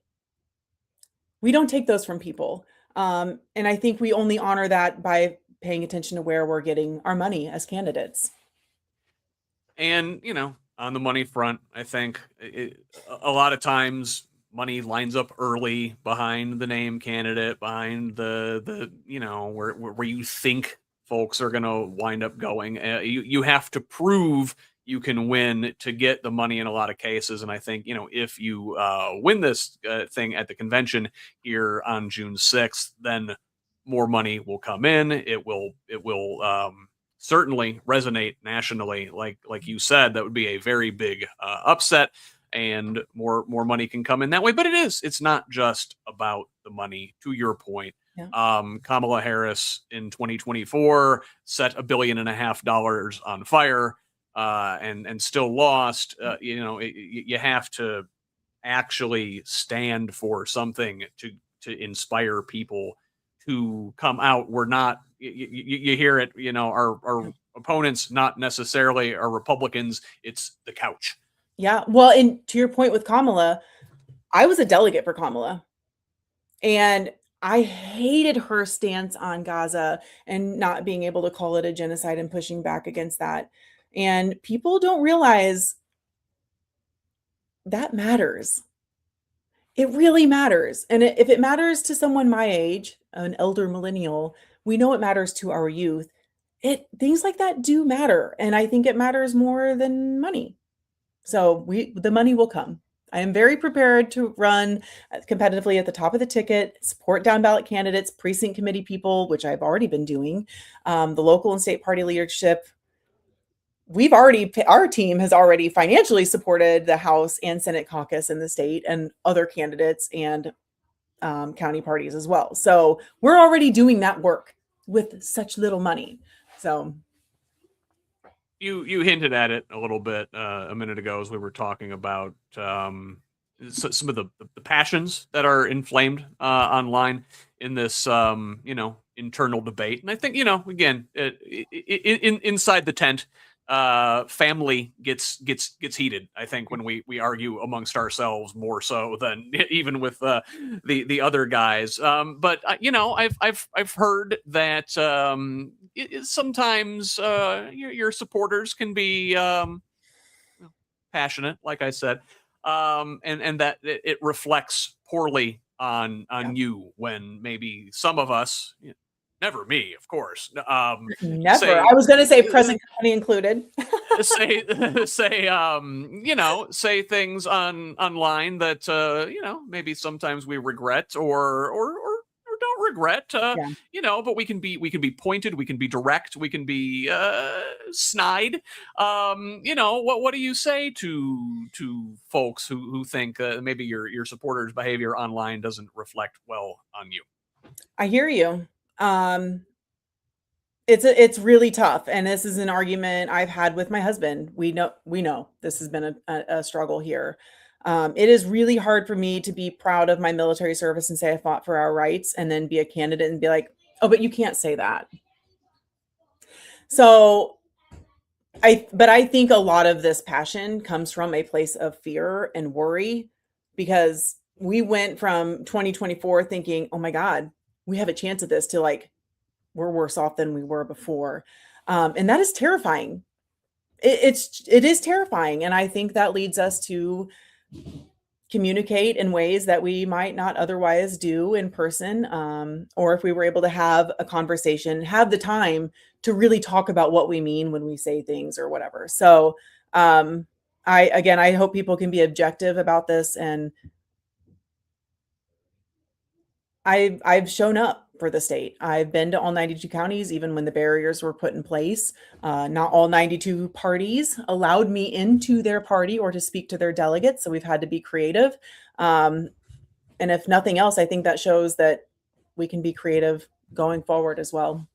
We don't take those from people. And I think we only honor that by paying attention to where we're getting our money as candidates. And, on the money front, I think a lot of times money lines up early behind the name candidate, behind the where you think folks are going to wind up going. You have to prove you can win to get the money in a lot of cases. And I think, if you win this thing at the convention here on June 6th, then more money will come in. It will certainly resonate nationally. Like you said, that would be a very big upset, and more money can come in that way. But it's not just about the money, to your point. Yeah. Kamala Harris in 2024 set $1.5 billion on fire, and still lost. You have to actually stand for something to inspire people to come out. We're not, you hear it, our opponents, not necessarily are Republicans. It's the couch. Yeah. Well, and to your point with Kamala, I was a delegate for Kamala, and I hated her stance on Gaza and not being able to call it a genocide and pushing back against that. And people don't realize that matters. It really matters. And if it matters to someone my age, an elder millennial, we know it matters to our youth. Things like that do matter. And I think it matters more than money. So the money will come. I am very prepared to run competitively at the top of the ticket, support down ballot candidates, precinct committee people, which I've already been doing, the local and state party leadership. Our team has already financially supported the House and Senate caucus in the state and other candidates and county parties as well. So we're already doing that work with such little money. So you hinted at it a little bit a minute ago as we were talking about some of the passions that are inflamed online in this internal debate. And I think again, inside the tent, family gets heated, I think, when we argue amongst ourselves more so than even with the other guys. But I've heard that sometimes your supporters can be passionate, like I said, and that it reflects poorly on you when maybe some of us. Never me, of course. Never. I was going to say present company included. say things online that maybe sometimes we regret or don't regret. But we can be pointed, we can be direct, we can be snide. What do you say to folks who think maybe your supporters' behavior online doesn't reflect well on you? I hear you. it's really tough. And this is an argument I've had with my husband. We know this has been a struggle here. It is really hard for me to be proud of my military service and say I fought for our rights and then be a candidate and be like, oh, but you can't say that. So I think a lot of this passion comes from a place of fear and worry, because we went from 2024 thinking, oh my God, we have a chance at this, to like, we're worse off than we were before. And that is terrifying. It is terrifying. And I think that leads us to communicate in ways that we might not otherwise do in person. Or if we were able to have a conversation, have the time to really talk about what we mean when we say things or whatever. So I hope people can be objective about this. And I've shown up for the state. I've been to all 92 counties, even when the barriers were put in place. Not all 92 parties allowed me into their party or to speak to their delegates. So we've had to be creative. And if nothing else, I think that shows that we can be creative going forward as well.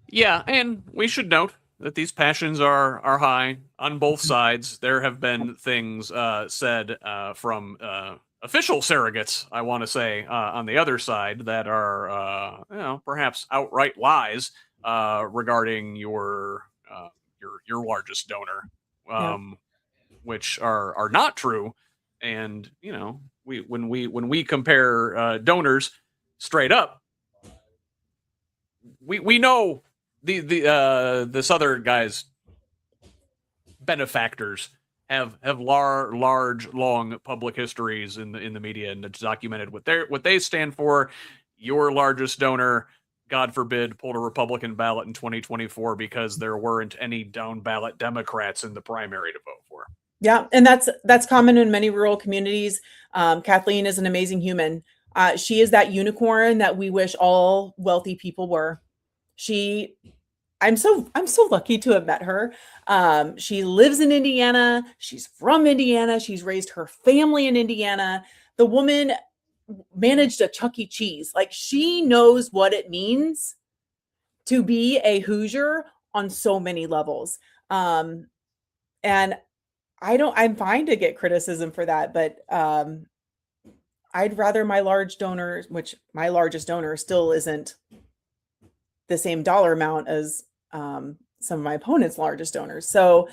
Yeah, and we should note that these passions are high on both sides. There have been things said from official surrogates, I want to say, on the other side that are, perhaps outright lies regarding your largest donor, which are not true. And when we compare donors straight up, we know this other guy's benefactors have large, long public histories in the media, and it's documented what they stand for. Your largest donor, God forbid, pulled a Republican ballot in 2024 because there weren't any down ballot Democrats in the primary to vote for. Yeah, and that's common in many rural communities. Kathleen is an amazing human. She is that unicorn that we wish all wealthy people were. I'm so lucky to have met her. She lives in Indiana. She's from Indiana. She's raised her family in Indiana. The woman managed a Chuck E. Cheese. Like, she knows what it means to be a Hoosier on so many levels. And I'm fine to get criticism for that, but I'd rather my large donor, which my largest donor still isn't the same dollar amount as some of my opponent's largest donors. So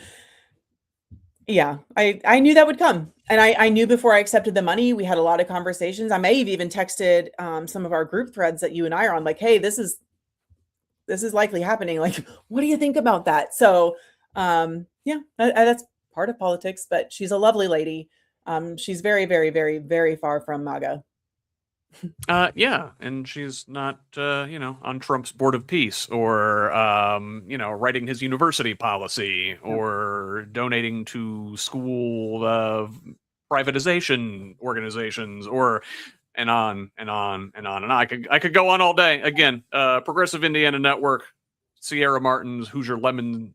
yeah, I knew that would come. And I knew before I accepted the money, we had a lot of conversations. I may have even texted some of our group threads that you and I are on, like, hey, this is likely happening. Like, what do you think about that? So that's part of politics, but she's a lovely lady. She's very, very, very, very far from MAGA. Yeah, and she's not, on Trump's board of peace, or, writing his university policy, or donating to school privatization organizations, and on and on and on. And I could go on all day. Again, Progressive Indiana Network, Sierra Martin's Hoosier Lemon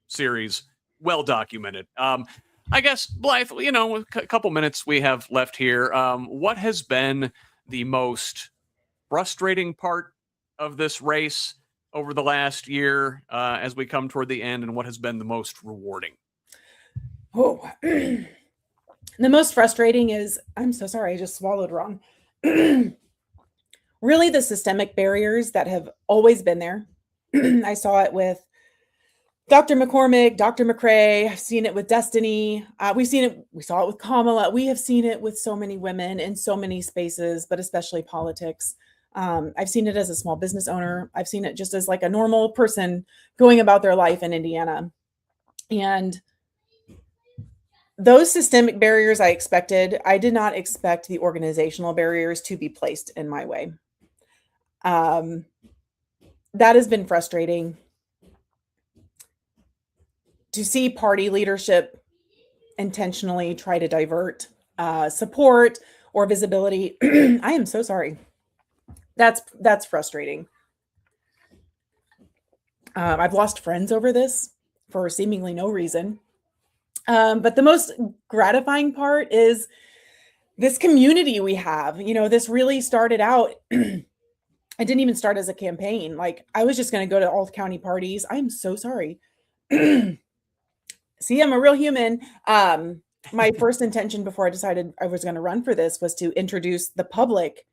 series, well documented. I guess, Blythe, with a couple minutes we have left here, what has been the most frustrating part of this race over the last year as we come toward the end, and what has been the most rewarding? Oh, the most frustrating is, I'm so sorry, I just swallowed wrong. Really, the systemic barriers that have always been there. I saw it with Dr. McCormick, Dr. McCrae. I've seen it with Destiny. We saw it with Kamala. We have seen it with so many women in so many spaces, but especially politics. I've seen it as a small business owner. I've seen it just as like a normal person going about their life in Indiana. And those systemic barriers I expected. I did not expect the organizational barriers to be placed in my way. That has been frustrating. To see party leadership intentionally try to divert support or visibility. I am so sorry. That's frustrating. I've lost friends over this for seemingly no reason. But the most gratifying part is this community we have. This really started out I didn't even start as a campaign. Like, I was just going to go to all county parties. I'm so sorry. See, I'm a real human. My first intention before I decided I was going to run for this was to introduce the public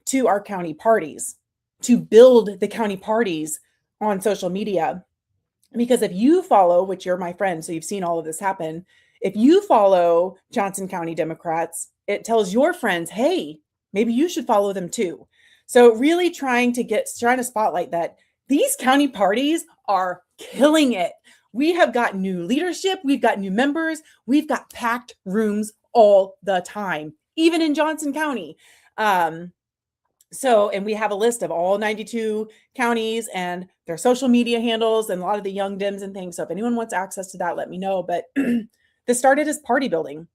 to our county parties, to build the county parties on social media. Because if you follow, which you're my friend, so you've seen all of this happen, if you follow Johnson County Democrats, it tells your friends, hey, maybe you should follow them too. So really trying to spotlight that these county parties are killing it. We have got new leadership. We've got new members. We've got packed rooms all the time, even in Johnson County. And we have a list of all 92 counties and their social media handles and a lot of the young Dems and things. So if anyone wants access to that, let me know. But this started as party building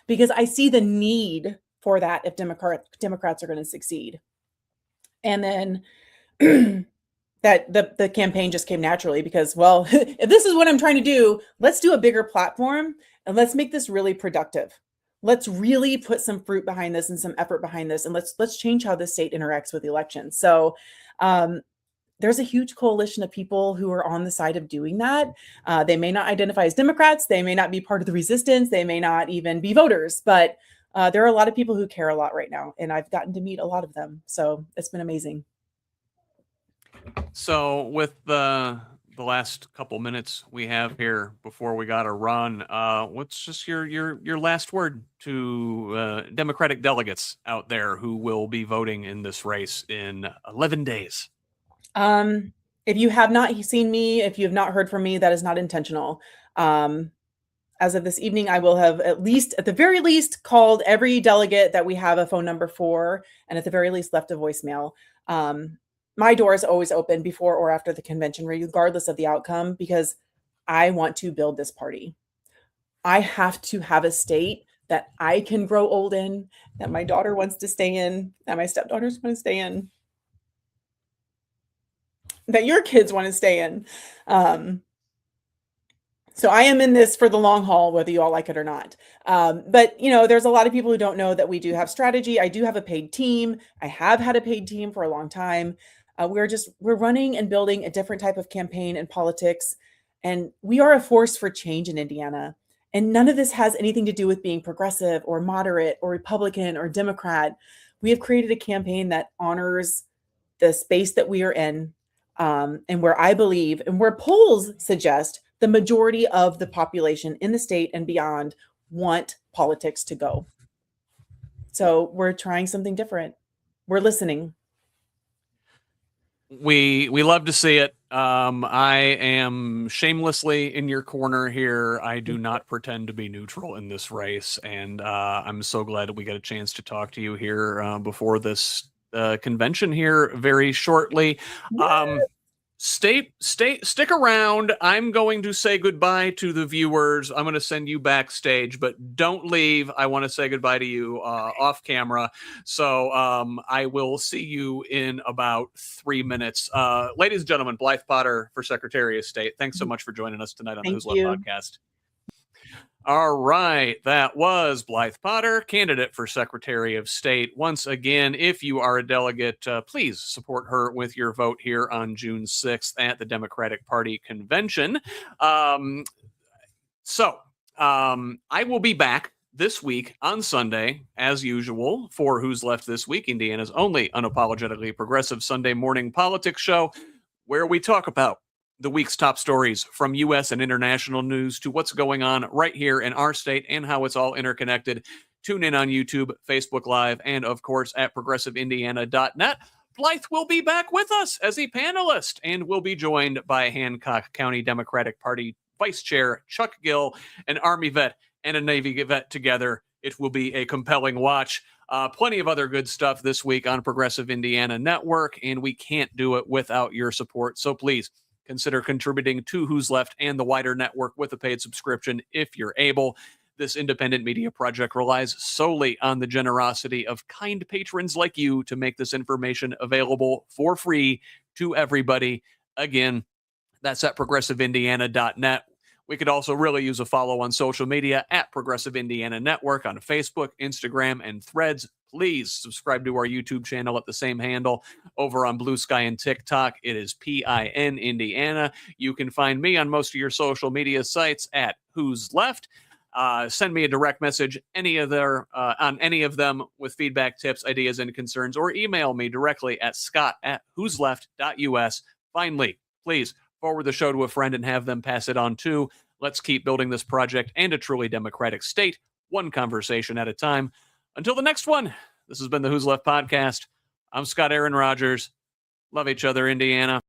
because I see the need for that if Democrats are going to succeed. And then that the campaign just came naturally because, well, if this is what I'm trying to do, let's do a bigger platform and let's make this really productive. Let's really put some fruit behind this and some effort behind this. And let's change how the state interacts with elections. So there's a huge coalition of people who are on the side of doing that. They may not identify as Democrats. They may not be part of the resistance. They may not even be voters, but there are a lot of people who care a lot right now. And I've gotten to meet a lot of them. So it's been amazing. So with the last couple minutes we have here before we got to run, what's just your last word to Democratic delegates out there who will be voting in this race in 11 days? If you have not seen me, if you have not heard from me, that is not intentional. As of this evening, I will have at the very least, called every delegate that we have a phone number for, and at the very least left a voicemail. My door is always open before or after the convention, regardless of the outcome, because I want to build this party. I have to have a state that I can grow old in, that my daughter wants to stay in, that my stepdaughters want to stay in, that your kids want to stay in. So I am in this for the long haul, whether you all like it or not. But, there's a lot of people who don't know that we do have strategy. I do have a paid team. I have had a paid team for a long time. We're running and building a different type of campaign and politics. And we are a force for change in Indiana. And none of this has anything to do with being progressive or moderate or Republican or Democrat. We have created a campaign that honors the space that we are in, and where I believe, and where polls suggest the majority of the population in the state and beyond want politics to go. So we're trying something different. We're listening. We love to see it. I am shamelessly in your corner here. I do not pretend to be neutral in this race, and I'm so glad that we got a chance to talk to you here before this convention here very shortly. Stick around. I'm going to say goodbye to the viewers. I'm going to send you backstage, but don't leave. I want to say goodbye to you off camera. So I will see you in about 3 minutes. Ladies and gentlemen, Blythe Potter for Secretary of State. Thanks so much for joining us tonight on the HoosLeft Podcast. All right, that was Blythe Potter, candidate for Secretary of State. Once again, if you are a delegate, please support her with your vote here on June 6th at the Democratic Party Convention. I will be back this week on Sunday, as usual, for Who's Left This Week, Indiana's only unapologetically progressive Sunday morning politics show, where we talk about the week's top stories from U.S. and international news to what's going on right here in our state and how it's all interconnected. Tune in on YouTube, Facebook Live, and of course at progressiveindiana.net. Blythe will be back with us as a panelist and will be joined by Hancock County Democratic Party Vice Chair Chuck Gill, an Army vet and a Navy vet together. It will be a compelling watch. Plenty of other good stuff this week on Progressive Indiana Network, and we can't do it without your support. So please consider contributing to Who's Left and the wider network with a paid subscription if you're able. This independent media project relies solely on the generosity of kind patrons like you to make this information available for free to everybody. Again, that's at progressiveindiana.net. We could also really use a follow on social media at Progressive Indiana Network on Facebook, Instagram, and Threads. please subscribe to our YouTube channel at the same handle. Over on Blue Sky and TikTok, it is PIN Indiana. You can find me on most of your social media sites at Who's Left. Send me a direct message on any of them with feedback, tips, ideas, and concerns, or email me directly at scott@whosleft.us. Finally, please forward the show to a friend and have them pass it on too. Let's keep building this project and a truly democratic state, one conversation at a time. Until the next one, this has been the Who's Left Podcast. I'm Scott Aaron Rogers. Love each other, Indiana.